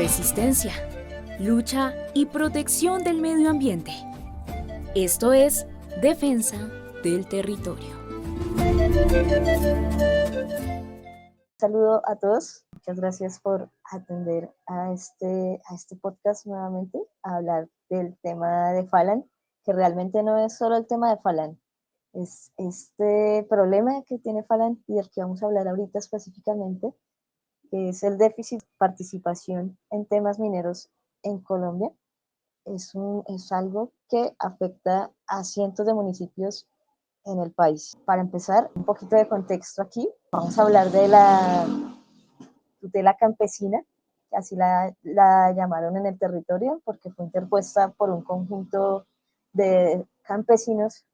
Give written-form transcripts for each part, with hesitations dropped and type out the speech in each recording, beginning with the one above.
resistencia, lucha y protección del medio ambiente. Esto es Defensa del Territorio. Saludo a todos, muchas gracias por atender a este podcast nuevamente, a hablar del tema de Falan, que realmente no es solo el tema de Falan, es este problema que tiene Falan y del que vamos a hablar ahorita específicamente, que es el déficit de participación en temas mineros en Colombia. Es algo que afecta a cientos de municipios en el país. Para empezar, un poquito de contexto aquí, vamos a hablar de la tutela campesina, que así la llamaron en el territorio, porque fue interpuesta por un conjunto de campesinos,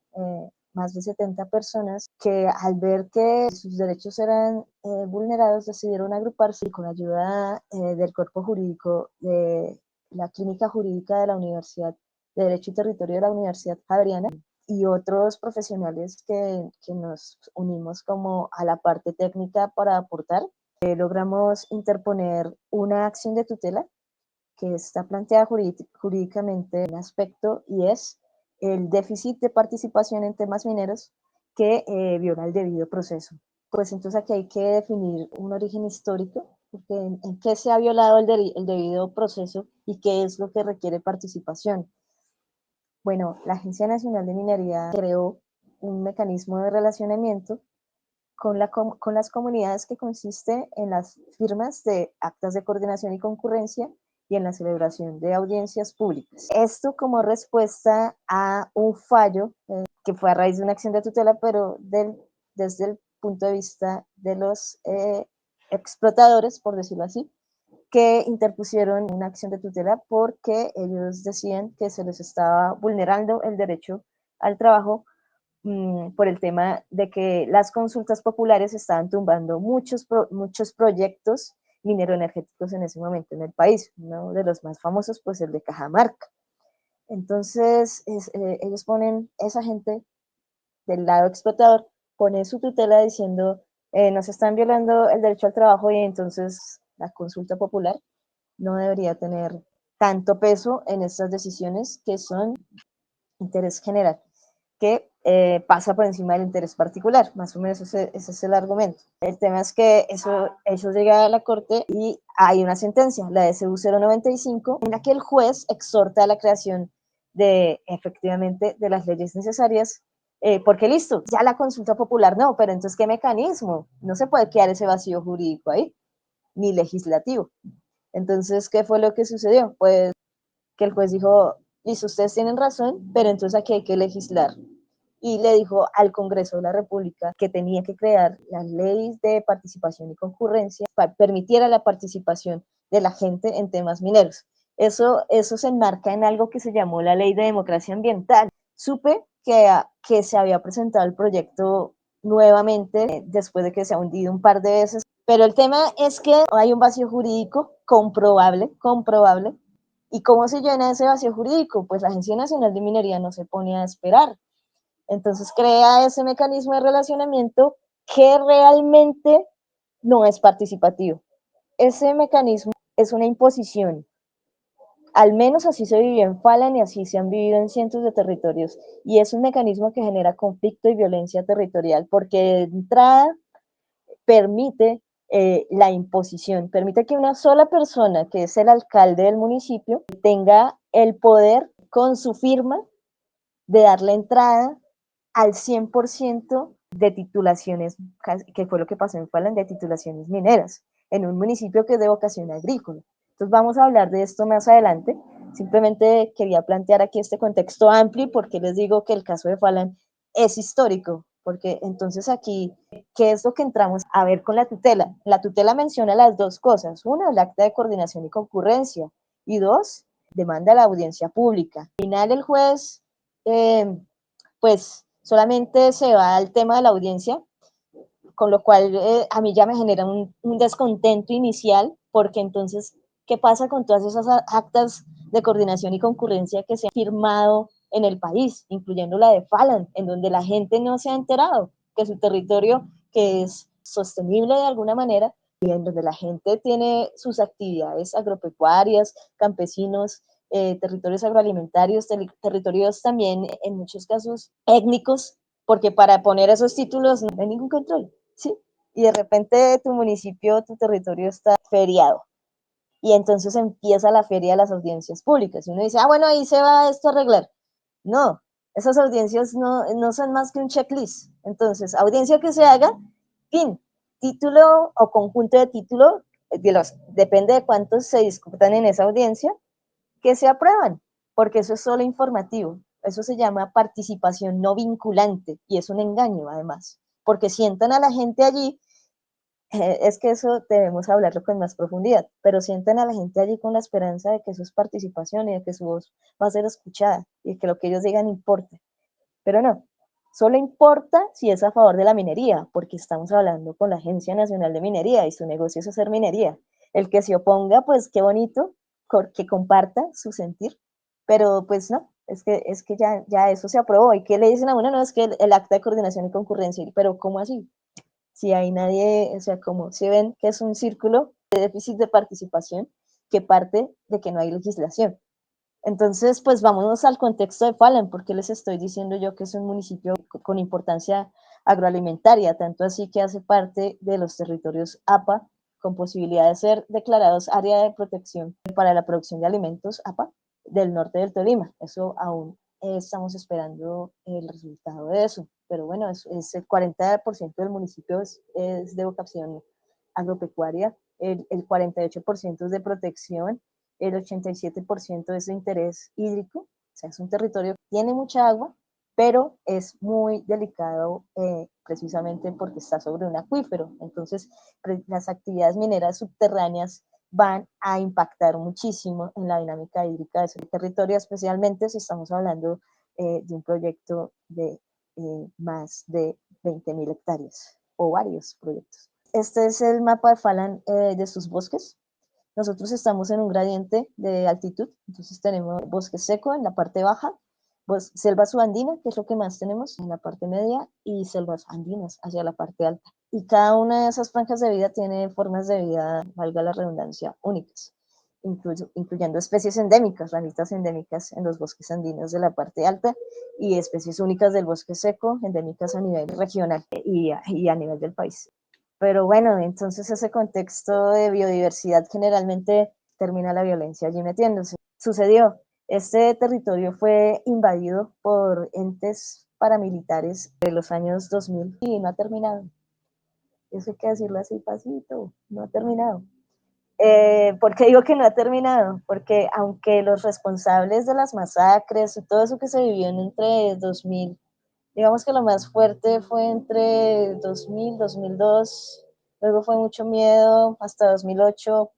más de 70 personas, que al ver que sus derechos eran vulnerados, decidieron agruparse y con ayuda del cuerpo jurídico de la clínica jurídica de la Universidad de Derecho y Territorio de la Universidad Javeriana y otros profesionales que nos unimos como a la parte técnica para aportar, logramos interponer una acción de tutela que está planteada jurídicamente en aspecto y es el déficit de participación en temas mineros que viola el debido proceso. Pues entonces aquí hay que definir un origen histórico, porque en qué se ha violado el debido proceso y qué es lo que requiere participación. Bueno, la Agencia Nacional de Minería creó un mecanismo de relacionamiento con las comunidades que consiste en las firmas de actas de coordinación y concurrencia y en la celebración de audiencias públicas. Esto como respuesta a un fallo que fue a raíz de una acción de tutela, pero desde el punto de vista de los explotadores, por decirlo así, que interpusieron una acción de tutela porque ellos decían que se les estaba vulnerando el derecho al trabajo por el tema de que las consultas populares estaban tumbando muchos proyectos mineroenergéticos en ese momento en el país. Uno de los más famosos, pues el de Cajamarca. Entonces, ellos ponen, esa gente del lado explotador, pone su tutela diciendo, nos están violando el derecho al trabajo y entonces la consulta popular no debería tener tanto peso en estas decisiones que son interés general, que pasa por encima del interés particular, más o menos ese es el argumento. El tema es que eso llega a la corte y hay una sentencia, la DCU 095, en la que el juez exhorta a la creación de, efectivamente, de las leyes necesarias, porque listo, ya la consulta popular no, pero entonces ¿qué mecanismo? No se puede quedar ese vacío jurídico ahí, ni legislativo. Entonces, ¿qué fue lo que sucedió? Pues que el juez dijo, listo, ustedes tienen razón, pero entonces aquí hay que legislar. Y le dijo al Congreso de la República que tenía que crear las leyes de participación y concurrencia para permitiera la participación de la gente en temas mineros. Eso se enmarca en algo que se llamó la Ley de Democracia Ambiental. Supe que se había presentado el proyecto nuevamente después de que se ha hundido un par de veces, pero el tema es que hay un vacío jurídico comprobable. ¿Y cómo se llena ese vacío jurídico? Pues la Agencia Nacional de Minería no se pone a esperar. Entonces crea ese mecanismo de relacionamiento que realmente no es participativo. Ese mecanismo es una imposición. Al menos así se vivió en Falan y así se han vivido en cientos de territorios. Y es un mecanismo que genera conflicto y violencia territorial porque de entrada permite la imposición, permite que una sola persona, que es el alcalde del municipio, tenga el poder con su firma de darle entrada al 100% de titulaciones, que fue lo que pasó en Falan, de titulaciones mineras, en un municipio que es de vocación agrícola. Entonces vamos a hablar de esto más adelante. Simplemente quería plantear aquí este contexto amplio porque les digo que el caso de Falan es histórico, porque entonces aquí, ¿qué es lo que entramos a ver con la tutela? La tutela menciona las dos cosas. Una, el acta de coordinación y concurrencia. Y dos, demanda a la audiencia pública. Al final el juez, pues solamente se va al tema de la audiencia, con lo cual a mí ya me genera un descontento inicial, porque entonces, ¿qué pasa con todas esas actas de coordinación y concurrencia que se han firmado en el país, incluyendo la de Falan, en donde la gente no se ha enterado que su territorio, que es sostenible de alguna manera, y en donde la gente tiene sus actividades agropecuarias, campesinos, territorios agroalimentarios, territorios también en muchos casos étnicos, porque para poner esos títulos no hay ningún control, ¿sí? Y de repente tu municipio, tu territorio está feriado. Y entonces empieza la feria de las audiencias públicas. Y uno dice, ah, bueno, ahí se va esto a arreglar. No, esas audiencias no son más que un checklist. Entonces, audiencia que se haga, fin, título o conjunto de título, depende de cuántos se discutan en esa audiencia, que se aprueban, porque eso es solo informativo. Eso se llama participación no vinculante y es un engaño además, porque sientan a la gente allí, es que eso debemos hablarlo con más profundidad, pero sientan a la gente allí con la esperanza de que eso es participación y de que su voz va a ser escuchada y de que lo que ellos digan importa. Pero no, solo importa si es a favor de la minería, porque estamos hablando con la Agencia Nacional de Minería y su negocio es hacer minería. El que se oponga, pues qué bonito, que comparta su sentir, pero pues no, es que ya eso se aprobó. ¿Y qué le dicen a uno? No, es que el acta de coordinación y concurrencia, pero ¿cómo así? Si hay nadie, o sea, como si ven que es un círculo de déficit de participación que parte de que no hay legislación. Entonces, pues vámonos al contexto de Falan, porque les estoy diciendo yo que es un municipio con importancia agroalimentaria, tanto así que hace parte de los territorios APA, con posibilidad de ser declarados área de protección para la producción de alimentos APA del norte del Tolima. Eso aún estamos esperando el resultado de eso, pero bueno, es el 40% del municipio es de vocación agropecuaria, el 48% es de protección, el 87% es de interés hídrico, o sea, es un territorio que tiene mucha agua, pero es muy delicado precisamente porque está sobre un acuífero. Entonces, las actividades mineras subterráneas van a impactar muchísimo en la dinámica hídrica de ese territorio, especialmente si estamos hablando de un proyecto de más de 20.000 hectáreas o varios proyectos. Este es el mapa de Falan de sus bosques. Nosotros estamos en un gradiente de altitud, entonces tenemos bosque seco en la parte baja, selva subandina, que es lo que más tenemos en la parte media, y selvas andinas hacia la parte alta. Y cada una de esas franjas de vida tiene formas de vida, valga la redundancia, únicas, incluyendo especies endémicas, ranitas endémicas en los bosques andinos de la parte alta y especies únicas del bosque seco, endémicas a nivel regional y a nivel del país. Pero bueno, entonces ese contexto de biodiversidad generalmente termina la violencia allí metiéndose. Sucedió, este territorio fue invadido por entes paramilitares de los años 2000 y no ha terminado. Eso hay que decirlo así pasito, no ha terminado. ¿Por qué digo que no ha terminado? Porque aunque los responsables de las masacres y todo eso que se vivió entre 2000, digamos que lo más fuerte fue entre 2000, 2002, luego fue mucho miedo hasta 2008,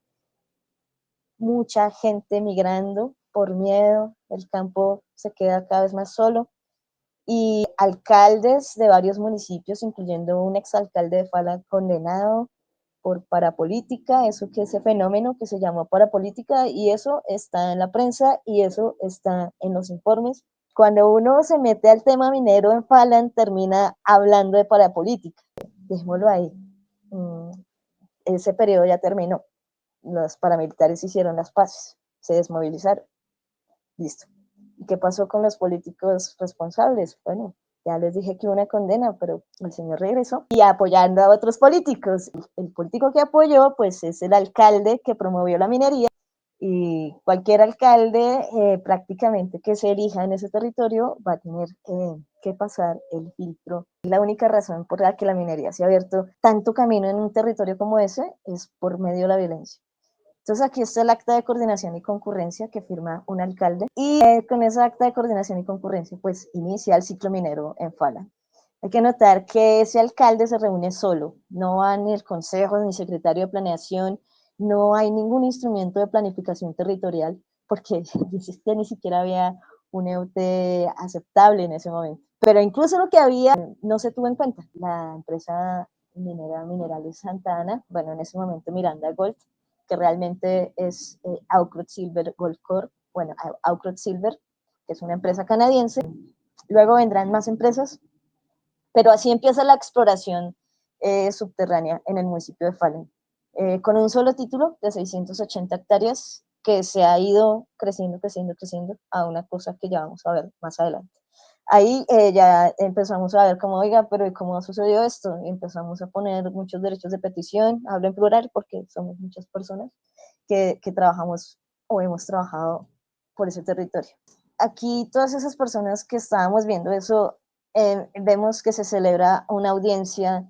mucha gente migrando por miedo, el campo se queda cada vez más solo y alcaldes de varios municipios, incluyendo un exalcalde de Fala condenado por parapolítica, ese fenómeno que se llamó parapolítica, y eso está en la prensa y eso está en los informes. Cuando uno se mete al tema minero en Falan, termina hablando de parapolítica. Dejémoslo ahí. Ese periodo ya terminó. Los paramilitares hicieron las paces, se desmovilizaron. Listo. ¿Y qué pasó con los políticos responsables? Bueno, ya les dije que una condena, pero el señor regresó y apoyando a otros políticos. El político que apoyó, pues es el alcalde que promovió la minería y cualquier alcalde prácticamente que se elija en ese territorio va a tener que pasar el filtro. La única razón por la que la minería se ha abierto tanto camino en un territorio como ese es por medio de la violencia. Entonces aquí está el acta de coordinación y concurrencia que firma un alcalde y con esa acta de coordinación y concurrencia pues inicia el ciclo minero en Fala. Hay que notar que ese alcalde se reúne solo, no va ni el consejo ni secretario de planeación, no hay ningún instrumento de planificación territorial porque ya ni siquiera había un EUT aceptable en ese momento. Pero incluso lo que había no se tuvo en cuenta. La empresa minera Minerales Santa Ana, bueno, en ese momento Miranda Gold, que realmente es Outcrop Silver Gold Corp, bueno, Outcrop Silver, que es una empresa canadiense. Luego vendrán más empresas, pero así empieza la exploración subterránea en el municipio de Fallen. con un solo título de 680 hectáreas que se ha ido creciendo, creciendo, creciendo a una cosa que ya vamos a ver más adelante. Ahí ya empezamos a ver cómo, oiga, pero ¿y cómo sucedió esto? Y empezamos a poner muchos derechos de petición, hablo en plural porque somos muchas personas que trabajamos o hemos trabajado por ese territorio. Aquí todas esas personas que estábamos viendo eso, vemos que se celebra una audiencia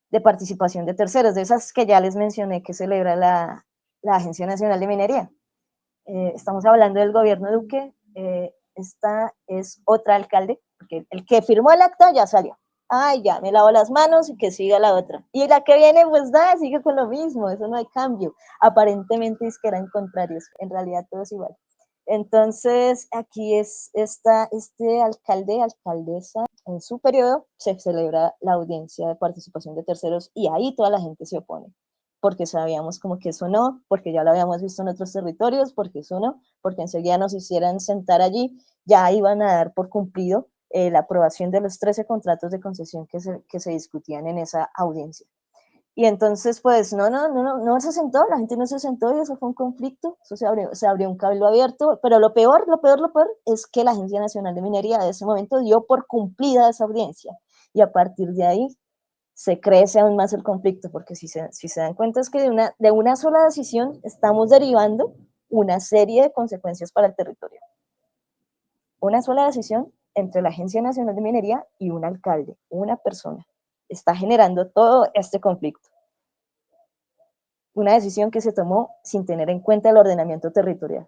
de participación de terceros, de esas que ya les mencioné que celebra la Agencia Nacional de Minería. Estamos hablando del gobierno Duque, esta es otra alcalde, porque el que firmó el acta ya salió. Ay, ya, me lavo las manos y que siga la otra. Y la que viene, pues nada, sigue con lo mismo, eso no hay cambio. Aparentemente es que eran contrarios, en realidad todo es igual. Entonces, aquí es este alcalde, alcaldesa, en su periodo se celebra la audiencia de participación de terceros y ahí toda la gente se opone, porque sabíamos como que eso no, porque ya lo habíamos visto en otros territorios, porque eso no, porque enseguida nos hicieran sentar allí, ya iban a dar por cumplido la aprobación de los 13 contratos de concesión que se discutían en esa audiencia. Y entonces, pues, no se sentó, la gente no se sentó y eso fue un conflicto, eso se abrió un cabildo abierto, pero lo peor es que la Agencia Nacional de Minería de ese momento dio por cumplida esa audiencia y a partir de ahí se crece aún más el conflicto, porque si se dan cuenta es que de una sola decisión estamos derivando una serie de consecuencias para el territorio. Una sola decisión entre la Agencia Nacional de Minería y un alcalde, una persona, está generando todo este conflicto. Una decisión que se tomó sin tener en cuenta el ordenamiento territorial,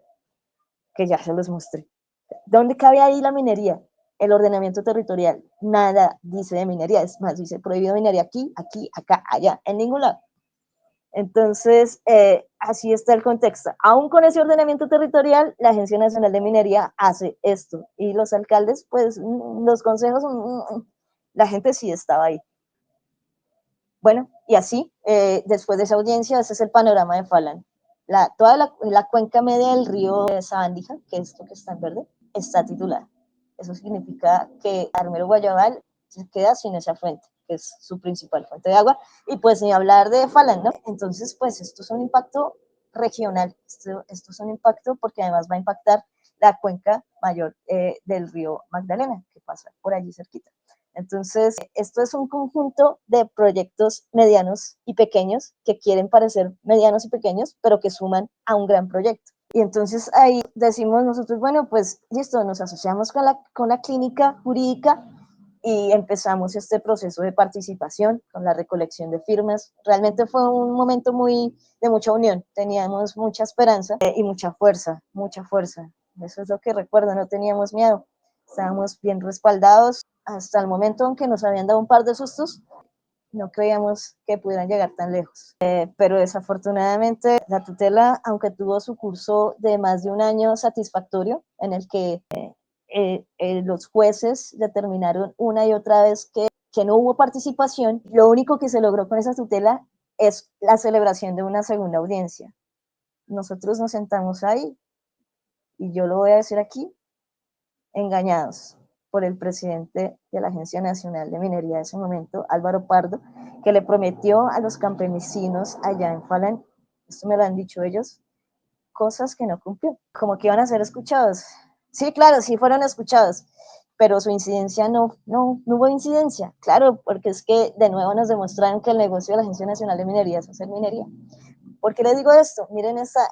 que ya se los mostré. ¿Dónde cabe ahí la minería? El ordenamiento territorial. Nada dice de minería, es más, dice prohibido minería aquí, aquí, acá, allá, en ningún lado. Entonces, así está el contexto. Aún con ese ordenamiento territorial, la Agencia Nacional de Minería hace esto. Y los alcaldes, pues, los consejos, la gente sí estaba ahí. Bueno, y así, después de esa audiencia, ese es el panorama de Falan. Toda la cuenca media del río de Sabandija, que es esto que está en verde, está titulada. Eso significa que Armero Guayabal se queda sin esa fuente, que es su principal fuente de agua, y pues ni hablar de Falan, ¿no? Entonces, pues esto es un impacto regional, esto es un impacto porque además va a impactar la cuenca mayor del río Magdalena, que pasa por allí cerquita. Entonces, esto es un conjunto de proyectos medianos y pequeños que quieren parecer medianos y pequeños, pero que suman a un gran proyecto. Y entonces ahí decimos nosotros, bueno, pues listo, nos asociamos con la clínica jurídica y empezamos este proceso de participación con la recolección de firmas. Realmente fue un momento de mucha unión, teníamos mucha esperanza y mucha fuerza, mucha fuerza. Eso es lo que recuerdo, no teníamos miedo, estábamos bien respaldados hasta el momento en que nos habían dado un par de sustos, no creíamos que pudieran llegar tan lejos. Pero desafortunadamente la tutela, aunque tuvo su curso de más de un año satisfactorio, en el que los jueces determinaron una y otra vez que no hubo participación, lo único que se logró con esa tutela es la celebración de una segunda audiencia. Nosotros nos sentamos ahí, y yo lo voy a decir aquí, engañados por el presidente de la Agencia Nacional de Minería de ese momento, Álvaro Pardo, que le prometió a los campesinos allá en Falan, esto me lo han dicho ellos, cosas que no cumplió, como que iban a ser escuchados. Sí, claro, sí fueron escuchados, pero su incidencia no hubo incidencia, claro, porque es que de nuevo nos demostraron que el negocio de la Agencia Nacional de Minería es hacer minería. ¿Por qué les digo esto? Miren esta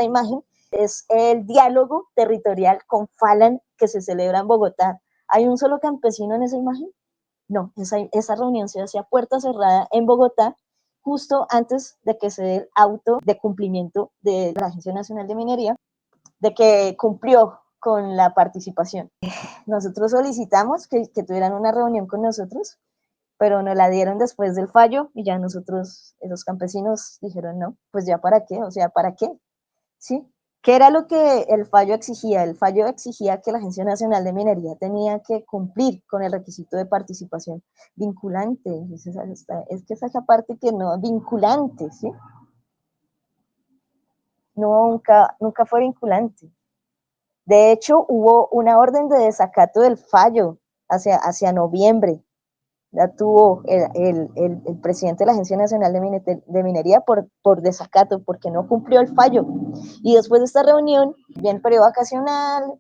imagen es el diálogo territorial con Falan que se celebra en Bogotá. ¿Hay un solo campesino en esa imagen? No, esa reunión se hacía puerta cerrada en Bogotá justo antes de que se dé el auto de cumplimiento de la Agencia Nacional de Minería, de que cumplió con la participación. Nosotros solicitamos que tuvieran una reunión con nosotros, pero nos la dieron después del fallo y ya nosotros, los campesinos, dijeron no, pues ya para qué, o sea, ¿para qué? ¿Sí? ¿Qué era lo que el fallo exigía? El fallo exigía que la Agencia Nacional de Minería tenía que cumplir con el requisito de participación vinculante. Es que esa parte que no, vinculante, ¿sí? Nunca fue vinculante. De hecho, hubo una orden de desacato del fallo hacia noviembre la tuvo el presidente de la Agencia Nacional de Minería por desacato, porque no cumplió el fallo. Y después de esta reunión, bien periodo vacacional,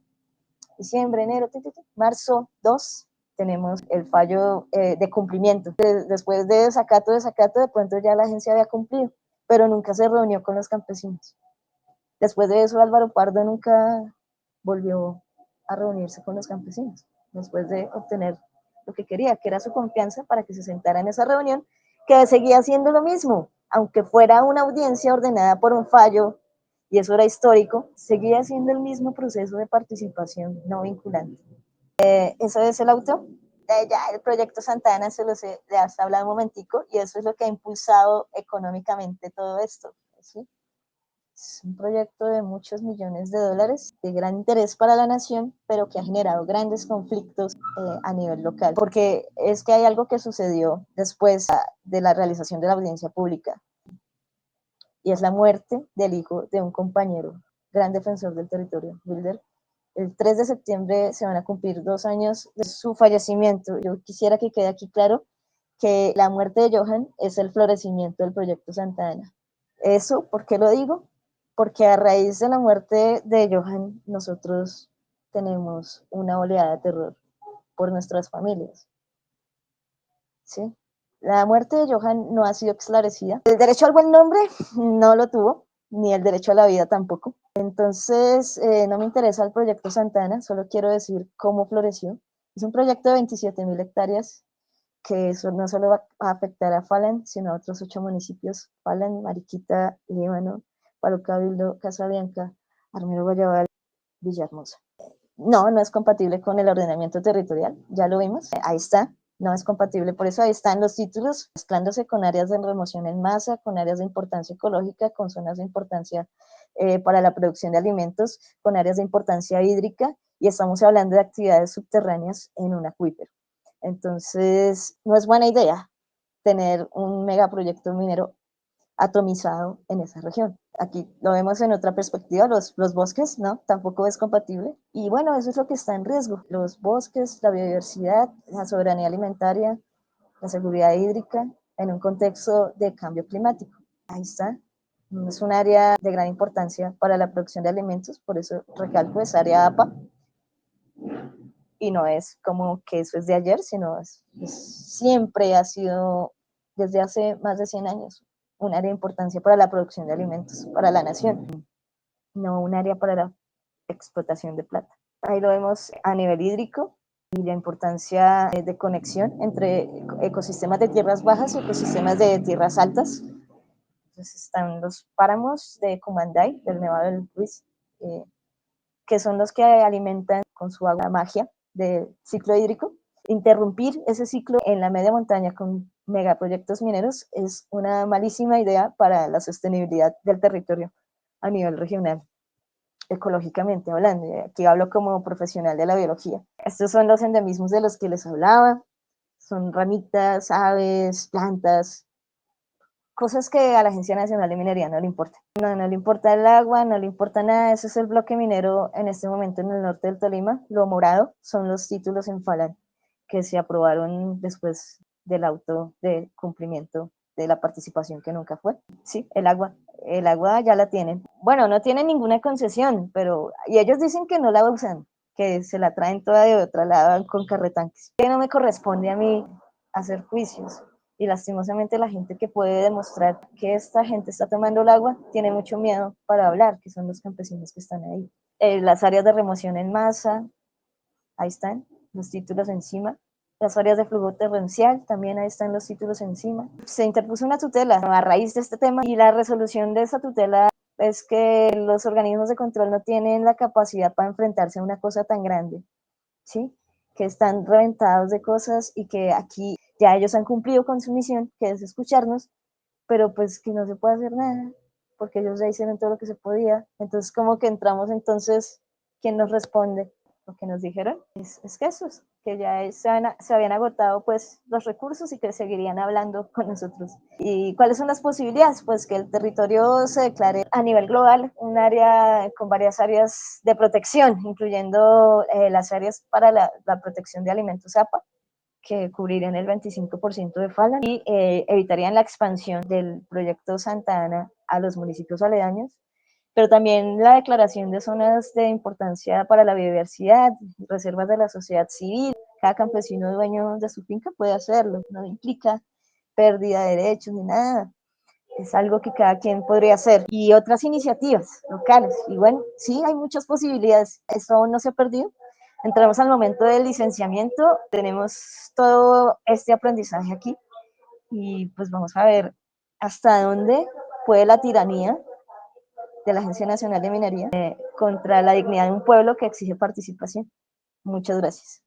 diciembre, enero, marzo 2, tenemos el fallo de cumplimiento. Después de desacato, de pronto ya la agencia había cumplido, pero nunca se reunió con los campesinos. Después de eso, Álvaro Pardo nunca volvió a reunirse con los campesinos, después de obtener lo que quería, que era su confianza para que se sentara en esa reunión, que seguía haciendo lo mismo, aunque fuera una audiencia ordenada por un fallo, y eso era histórico, seguía haciendo el mismo proceso de participación no vinculante. Eso es el autor. Ya el proyecto Santa se los he hasta hablado un momentico, y eso es lo que ha impulsado económicamente todo esto, ¿sí? Es un proyecto de muchos millones de dólares, de gran interés para la nación, pero que ha generado grandes conflictos a nivel local. Porque es que hay algo que sucedió después de la realización de la audiencia pública, y es la muerte del hijo de un compañero, gran defensor del territorio, Wilder. El 3 de septiembre se van a cumplir 2 años de su fallecimiento. Yo quisiera que quede aquí claro que la muerte de Johan es el florecimiento del proyecto Santa Ana. Eso, ¿por qué lo digo? Porque a raíz de la muerte de Johan, nosotros tenemos una oleada de terror por nuestras familias, ¿sí? La muerte de Johan no ha sido esclarecida. El derecho al buen nombre no lo tuvo, ni el derecho a la vida tampoco. Entonces, no me interesa el proyecto Santana, solo quiero decir cómo floreció. Es un proyecto de 27.000 hectáreas que eso no solo va a afectar a Falan, sino a otros 8 municipios: Falan, Mariquita, Líbano, Palo Cabildo, Casabianca, Armero Guayabal, Villahermosa. No, no es compatible con el ordenamiento territorial, ya lo vimos, ahí está, no es compatible, por eso ahí están los títulos, mezclándose con áreas de remoción en masa, con áreas de importancia ecológica, con zonas de importancia para la producción de alimentos, con áreas de importancia hídrica, y estamos hablando de actividades subterráneas en un acuífero. Entonces, no es buena idea tener un megaproyecto minero atomizado en esa región. Aquí lo vemos en otra perspectiva, los bosques, ¿no? Tampoco es compatible. Y bueno, eso es lo que está en riesgo. Los bosques, la biodiversidad, la soberanía alimentaria, la seguridad hídrica, en un contexto de cambio climático. Ahí está. Es un área de gran importancia para la producción de alimentos, por eso recalco, es área APA, y no es como que eso es de ayer, sino siempre ha sido, desde hace más de 100 años, un área de importancia para la producción de alimentos, para la nación, no un área para la explotación de plata. Ahí lo vemos a nivel hídrico y la importancia de conexión entre ecosistemas de tierras bajas y ecosistemas de tierras altas. Entonces están los páramos de Cumanday, del Nevado del Ruiz, que son los que alimentan con su agua magia del ciclo hídrico. Interrumpir ese ciclo en la media montaña con megaproyectos mineros es una malísima idea para la sostenibilidad del territorio a nivel regional, ecológicamente hablando. Aquí hablo como profesional de la biología. Estos son los endemismos de los que les hablaba. Son ramitas, aves, plantas, cosas que a la Agencia Nacional de Minería no le importa. No le importa el agua, no le importa nada. Ese es el bloque minero en este momento en el norte del Tolima. Lo morado son los títulos en Falan que se aprobaron después del auto de cumplimiento de la participación que nunca fue. Sí, el agua ya la tienen. Bueno, no tienen ninguna concesión, pero y ellos dicen que no la usan, que se la traen toda de otro lado con carretanques. Que no me corresponde a mí hacer juicios, y lastimosamente la gente que puede demostrar que esta gente está tomando el agua tiene mucho miedo para hablar, que son los campesinos que están ahí. Las áreas de remoción en masa, ahí están los títulos encima. Las áreas de flujo torrencial, también ahí están los títulos encima. Se interpuso una tutela a raíz de este tema, y la resolución de esa tutela es que los organismos de control no tienen la capacidad para enfrentarse a una cosa tan grande, ¿sí? Que están reventados de cosas y que aquí ya ellos han cumplido con su misión, que es escucharnos, pero pues que no se puede hacer nada, porque ellos ya hicieron todo lo que se podía. Entonces, como que entramos, entonces, ¿quién nos responde? Lo que nos dijeron es que esos, que ya se habían agotado pues los recursos y que seguirían hablando con nosotros. ¿Y cuáles son las posibilidades? Pues que el territorio se declare a nivel global un área con varias áreas de protección, incluyendo las áreas para la protección de alimentos APA, que cubrirían el 25% de Falan y evitarían la expansión del proyecto Santa Ana a los municipios aledaños, pero también la declaración de zonas de importancia para la biodiversidad, reservas de la sociedad civil. Cada campesino dueño de su finca puede hacerlo, no implica pérdida de derechos ni nada, es algo que cada quien podría hacer. Y otras iniciativas locales, y bueno, sí, hay muchas posibilidades, esto aún no se ha perdido. Entramos al momento del licenciamiento, tenemos todo este aprendizaje aquí, y pues vamos a ver hasta dónde puede la tiranía de la Agencia Nacional de Minería contra la dignidad de un pueblo que exige participación. Muchas gracias.